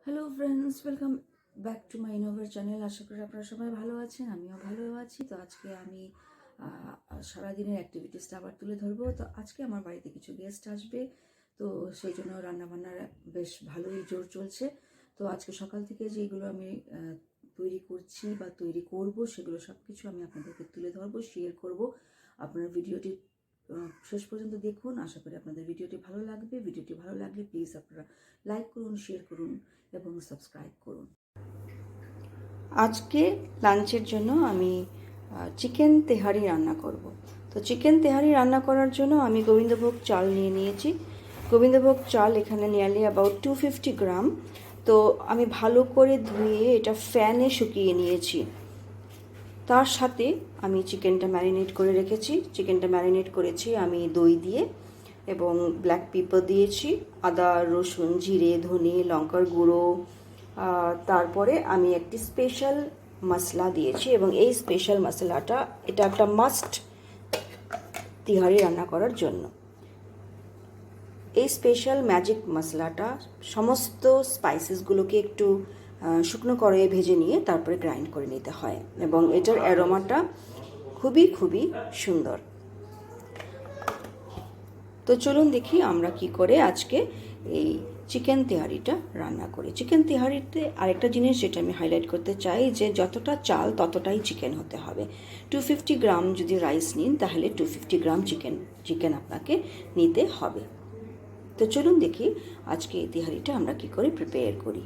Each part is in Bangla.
Hello friends, welcome back to my ইনোভার চ্যানেল। আশা করি আপনারা সবাই ভালো আছেন, আমিও ভালো আছি। তো আজকে আমি সারাদিনের অ্যাক্টিভিটিসটা আবার তুলে ধরবো। তো আজকে আমার বাড়িতে কিছু গেস্ট আসবে, তো সেই জন্য রান্নাবান্নার বেশ ভালোই জোর চলছে। তো আজকে সকাল থেকে যেগুলো আমি তৈরি করছি বা তৈরি করব, সেগুলো সব কিছু আমি আপনাদেরকে তুলে ধরবো, শেয়ার করব। আপনারা ভিডিওটি শেষ পর্যন্ত দেখুন। আশা করি আপনাদের ভিডিওটি ভালো লাগবে। ভিডিওটি ভালো লাগলে প্লিজ আপনারা লাইক করুন, শেয়ার করুন এবং সাবস্ক্রাইব করুন। আজকে লাঞ্চের জন্য আমি চিকেন তেহারি রান্না করব। তো চিকেন তেহারি রান্না করার জন্য আমি গোবিন্দভোগ চাল নিয়ে নিয়েছি। গোবিন্দভোগ চাল এখানে নিয়ারলি অ্যাবাউট 250 গ্রাম। তো আমি ভালো করে ধুয়ে এটা ফ্যানে শুকিয়ে নিয়েছি। তার সাথে আমি চিকেনটা ম্যারিনেট করে রেখেছি। চিকেনটা ম্যারিনেট করেছি আমি দই দিয়ে এবং ব্ল্যাক পেপার দিয়েছি, আদা রসুন জিরে ধনে লঙ্কার গুঁড়ো, তারপরে আমি একটি স্পেশাল মশলা দিয়েছি এবং এই স্পেশাল মশলাটা এটা একটা মাস্ট তিহারি রান্না করার জন্য। এই স্পেশাল ম্যাজিক মশলাটা সমস্ত স্পাইসেসগুলোকে একটু শুকনো কড়াইয়ে ভেজে নিয়ে তারপরে গ্রাইন্ড করে নিতে হয় এবং এটার অ্যারোমাটা খুবই খুবই সুন্দর। তো চলুন দেখি আমরা কি করে আজকে এই চিকেন তেহারিটা রান্না করি। চিকেন তেহারিতে আরেকটা জিনিস যেটা আমি হাইলাইট করতে চাই, যে যতটা চাল ততটাই চিকেন হতে হবে। 250 গ্রাম যদি রাইস নিন তাহলে 250 গ্রাম চিকেন আপনাকে নিতে হবে। তো চলুন দেখি আজকে এই তেহারিটা আমরা কি করে প্রিপেয়ার করি।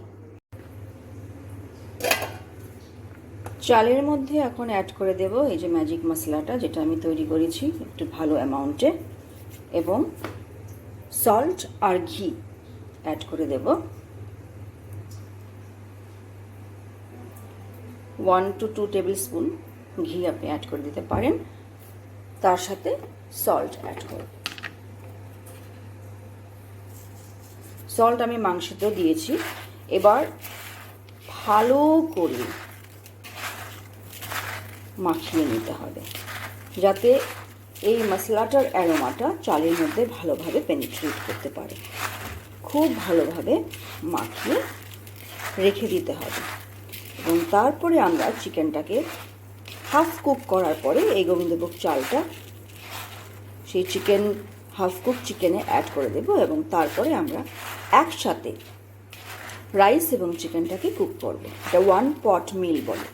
চালের মধ্যে এখন অ্যাড করে দেব এই যে ম্যাজিক মশলাটা যেটা আমি তৈরি করেছি একটু ভালো অ্যামাউন্টে, এবং সল্ট আর ঘি অ্যাড করে দেব। 1 to 2 টেবিল স্পুন ঘি আপনি অ্যাড করে দিতে পারেন। তার সাথে সল্ট অ্যাড করব। সল্ট আমি মাংসতেও দিয়েছি। এবার ভালো করে মাখিয়ে নিতে হবে যাতে এই মশলাটার অ্যারোমাটা চালের মধ্যে ভালোভাবে পেনিট্রেট করতে পারে। খুব ভালোভাবে মাখিয়ে রেখে দিতে হবে এবং তারপরে আমরা চিকেনটাকে হাফ কুক করার পরে এই গোবিন্দভোগ চালটা সেই হাফ কুক চিকেনে অ্যাড করে দেব এবং তারপরে আমরা একসাথে রাইস এবং চিকেনটাকে কুক করব। এটা 1 পট মিল বলে।